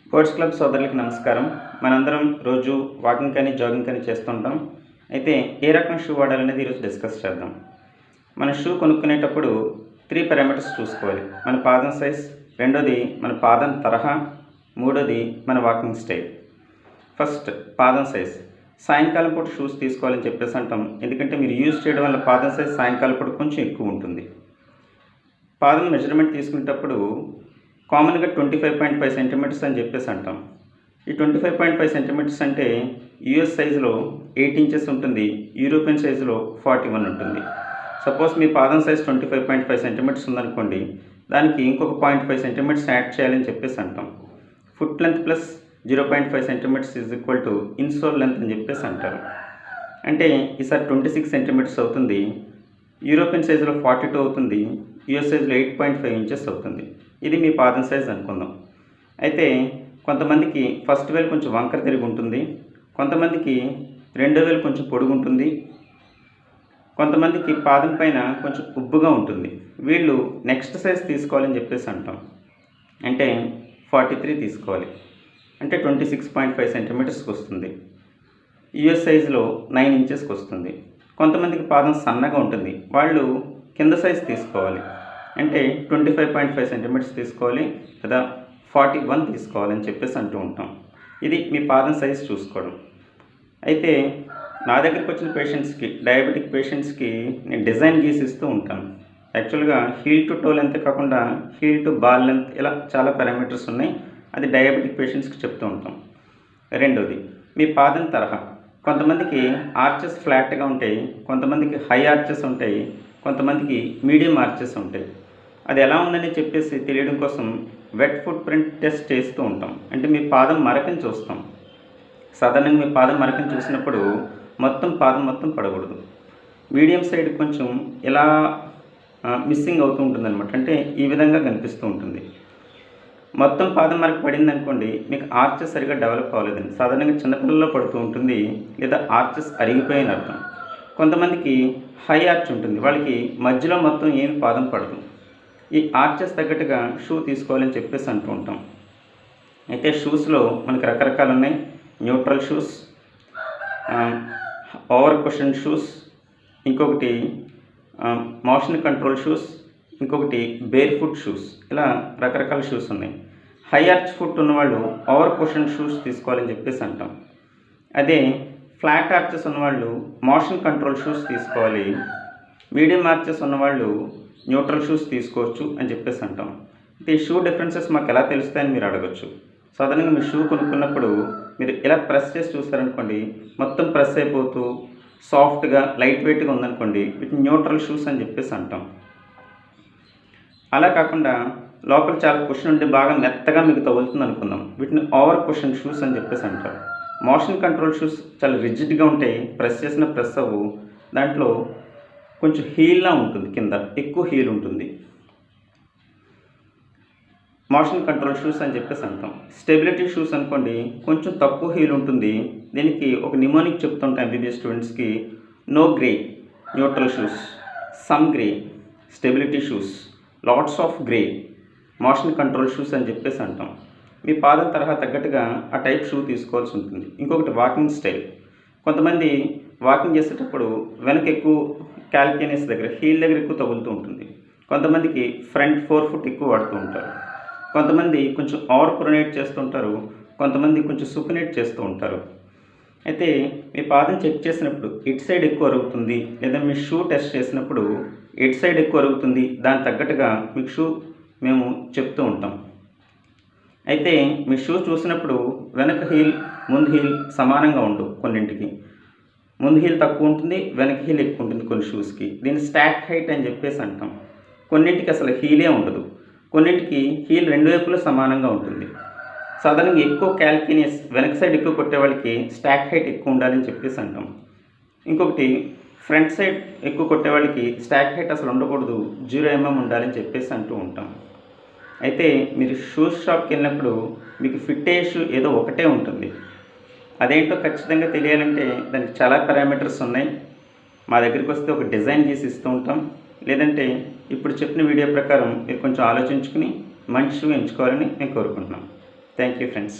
Sports club సోదరులకి నమస్కారం. మనందరం రోజు వాకింగ్ కానీ, జాగింగ్ కానీ చేస్తుంటాం. అయితే ఏ రకం షూ వాడాలనేది ఈరోజు డిస్కస్ చేద్దాం. మన షూ కొనుక్కునేటప్పుడు 3 పారామీటర్స్ చూసుకోవాలి. మన పాదం సైజ్, రెండోది మన పాదం తరహా, మూడోది మన వాకింగ్ స్టైల్. ఫస్ట్ పాదం సైజ్. సాయంకాలం పూట షూస్ తీసుకోవాలని చెప్పేసి అంటాం. ఎందుకంటే మీరు యూజ్ చేయడం వల్ల పాదం సైజ్ సాయంకాలం పూట కొంచెం ఎక్కువ ఉంటుంది. పాదం మెజర్మెంట్ తీసుకునేటప్పుడు కామన్గా 25.5 సెంటీమీటర్స్ అని చెప్పేసి అంటాం. ఈ 25.5 సెంటీమీటర్స్ అంటే యూఎస్ సైజులో 8 ఇంచెస్ ఉంటుంది, యూరోపియన్ సైజులో 41 ఉంటుంది. సపోజ్ మీ పాదం సైజ్ 25.5 సెంటీమీటర్స్ ఉందనుకోండి, దానికి ఇంకొక 0.5 సెంటీమీటర్స్ యాడ్ చేయాలని చెప్పేసి అంటాం. Foot length plus 0.5 centimetres is equal to insole length అని చెప్పేసి అంటారు. అంటే ఈసారి 26 సెంటీమీటర్స్ అవుతుంది, యూరోపియన్ సైజులో 42 అవుతుంది, యూఎస్ సైజులో 8.5 ఇంచెస్ అవుతుంది. ఇది మీ పాదం సైజ్ అనుకుందాం. అయితే కొంతమందికి ఫస్ట్ వేలు కొంచెం వంకర తిరిగి ఉంటుంది, కొంతమందికి రెండో వేలు కొంచెం పొడుగు ఉంటుంది, కొంతమందికి పాదం పైన కొంచెం ఉబ్బుగా ఉంటుంది. వీళ్ళు నెక్స్ట్ సైజ్ తీసుకోవాలని చెప్పేసి అంటాం. అంటే 43 తీసుకోవాలి, అంటే 26.5 సెంటీమీటర్స్కి వస్తుంది. యూఎస్ సైజులో 9 ఇంచెస్కి వస్తుంది. కొంతమందికి పాదం సన్నగా ఉంటుంది, వాళ్ళు కింద సైజ్ తీసుకోవాలి, అంటే 25.5 సెంటీమీటర్స్ తీసుకోవాలి లేదా 41 తీసుకోవాలని చెప్పేసి అంటూ ఉంటాం. ఇది మీ పాదం సైజ్ చూసుకోవడం. అయితే నా దగ్గరికి వచ్చిన పేషెంట్స్కి, డయాబెటిక్ పేషెంట్స్కి నేను డిజైన్ గీసి ఇస్తూ ఉంటాను. యాక్చువల్గా హీల్ టు టో లెంత్ కాకుండా హీల్ టు బాల్ లెంత్, ఇలా చాలా పారామీటర్స్ ఉన్నాయి. అది డయాబెటిక్ పేషెంట్స్కి చెప్తూ ఉంటాం. రెండోది మీ పాదం తరహా. కొంతమందికి ఆర్చెస్ ఫ్లాట్గా ఉంటాయి, కొంతమందికి హై ఆర్చెస్ ఉంటాయి, కొంతమందికి మీడియం ఆర్చెస్ ఉంటాయి. అది ఎలా ఉందని చెప్పేసి తెలియడం కోసం వెట్ ఫుట్ ప్రింట్ టెస్ట్ చేస్తూ ఉంటాం. అంటే మీ పాదం మరకని చూస్తాం. సాధారణంగా మీ పాదం మరకని చూసినప్పుడు పాదం మొత్తం పడకూడదు. మీడియం సైడ్ కొంచెం ఇలా మిస్సింగ్ అవుతూ ఉంటుంది అనమాట. అంటే ఈ విధంగా కనిపిస్తూ ఉంటుంది. మొత్తం పాదం మరక పడింది అనుకోండి, మీకు ఆర్చెస్ సరిగా డెవలప్ అవ్వలేదండి. సాధారణంగా చిన్నపిల్లల్లో పడుతూ ఉంటుంది, లేదా ఆర్చెస్ అరిగిపోయిన అర్థం. కొంతమందికి హై ఆర్చ్ ఉంటుంది, వాళ్ళకి మధ్యలో మొత్తం ఏమి పాదం పడదు. ఈ ఆర్చెస్ తగ్గట్టుగా షూ తీసుకోవాలని చెప్పేసి అంటూ ఉంటాం. అయితే షూస్లో మనకి రకరకాలు ఉన్నాయి. Neutral shoes, over cushion shoes, ఇంకొకటి మోషన్ కంట్రోల్ షూస్, ఇంకొకటి బేర్ ఫుట్ షూస్, ఇలా రకరకాల షూస్ ఉన్నాయి. హై ఆర్చ్ ఫుట్ ఉన్నవాళ్ళు ఓవర్ కుషన్ షూస్ తీసుకోవాలని చెప్పేసి అంటాం. అదే ఫ్లాట్ ఆర్చెస్ ఉన్నవాళ్ళు మోషన్ కంట్రోల్ షూస్ తీసుకోవాలి. మీడియం ఆర్చెస్ ఉన్నవాళ్ళు న్యూట్రల్ షూస్ తీసుకోవచ్చు అని చెప్పేసి అంటాం. అయితే ఈ షూ డిఫరెన్సెస్ మాకు ఎలా తెలుస్తాయని మీరు అడగచ్చు. సాధారణంగా మీ షూ కొనుక్కున్నప్పుడు మీరు ఇలా ప్రెస్ చేసి చూస్తారనుకోండి, మొత్తం ప్రెస్ అయిపోతూ సాఫ్ట్గా లైట్ వెయిట్గా ఉందనుకోండి, వీటిని న్యూట్రల్ షూస్ అని చెప్పేసి అంటాం. అలా కాకుండా లోపల చాలా కుషన్ ఉంటే బాగా మెత్తగా మీకు తగులుతుంది అనుకుందాం, వీటిని ఓవర్ కుషన్ షూస్ అని చెప్పేసి అంటారు. మోషన్ కంట్రోల్ షూస్ చాలా రిజిడ్గా ఉంటాయి, ప్రెస్ చేసిన ప్రెస్ అవ్వు. దాంట్లో కొంచెం హీల్లా ఉంటుంది, కింద ఎక్కువ హీల్ ఉంటుంది. మోషన్ కంట్రోల్ షూస్ అని చెప్పేసి అంటాం. స్టెబిలిటీ షూస్ అనుకోండి, కొంచెం తక్కువ హీల్ ఉంటుంది. దీనికి ఒక నిమోనిక్ చెప్తుంటాం ఎంబీబీఎస్ స్టూడెంట్స్కి. No grey neutral shoes, some grey stability shoes, lots of grey motion control shoes అని చెప్పేసి అంటాం. మీ పాదం తరహా తగ్గట్టుగా ఆ టైప్ షూ తీసుకోవాల్సి ఉంటుంది. ఇంకొకటి వాకింగ్ స్టైల్. కొంతమంది వాకింగ్ చేసేటప్పుడు వెనక ఎక్కువ క్యాల్కేనియస్ దగ్గర, హీల్ దగ్గర ఎక్కువ తగులుతూ ఉంటుంది. కొంతమందికి ఫ్రంట్ 4 ఫుట్ ఎక్కువ వాడుతూ ఉంటారు. కొంతమంది కొంచెం ఓవర్ ప్రొనేట్ చేస్తుంటారు, కొంతమంది కొంచెం సుపినేట్ చేస్తూ ఉంటారు. అయితే మీ పాదం చెక్ చేసినప్పుడు ఇటు సైడ్ ఎక్కువ అరుగుతుంది, లేదా మీ షూ టెస్ట్ చేసినప్పుడు ఇటు సైడ్ ఎక్కువ అరుగుతుంది, దానికి తగ్గట్టుగా మీకు షూ మేము చెప్తూ ఉంటాం. అయితే మీ షూ చూసినప్పుడు వెనక హీల్, ముందు హీల్ సమానంగా ఉండవు. కొన్నింటికి ముందు హీల్ తక్కువ ఉంటుంది, వెనక హీల్ ఎక్కువ ఉంటుంది కొన్ని షూస్కి. దీన్ని స్టాక్ హైట్ అని చెప్పేసి అంటాం. కొన్నింటికి అసలు హీలే ఉండదు, కొన్నింటికి హీల్ రెండు వైపులా సమానంగా ఉంటుంది. సాధారణంగా ఎక్కువ క్యాల్కేనియస్ వెనక సైడ్ ఎక్కువ కొట్టే వాళ్ళకి స్టాక్ హైట్ ఎక్కువ ఉండాలని చెప్పేసి అంటాం. ఇంకొకటి ఫ్రంట్ సైడ్ ఎక్కువ కొట్టే వాళ్ళకి స్టాక్ హైట్ అసలు ఉండకూడదు, 0 mm ఉండాలని చెప్పేసి అంటూ ఉంటాం. అయితే మీరు షూస్ షాప్కి వెళ్ళినప్పుడు మీకు ఫిట్ అయ్యే షూ ఏదో ఒకటే ఉంటుంది. అదేంటో ఖచ్చితంగా తెలియాలంటే దానికి చాలా పారామీటర్స్ ఉన్నాయి. మా దగ్గరికి వస్తే ఒక డిజైన్ గీసి ఇస్తూ ఉంటాం. లేదంటే ఇప్పుడు చెప్పిన వీడియో ప్రకారం మీరు కొంచెం ఆలోచించుకుని మంచి షూ ఎంచుకోవాలని నేను కోరుకుంటున్నాను. Thank you friends.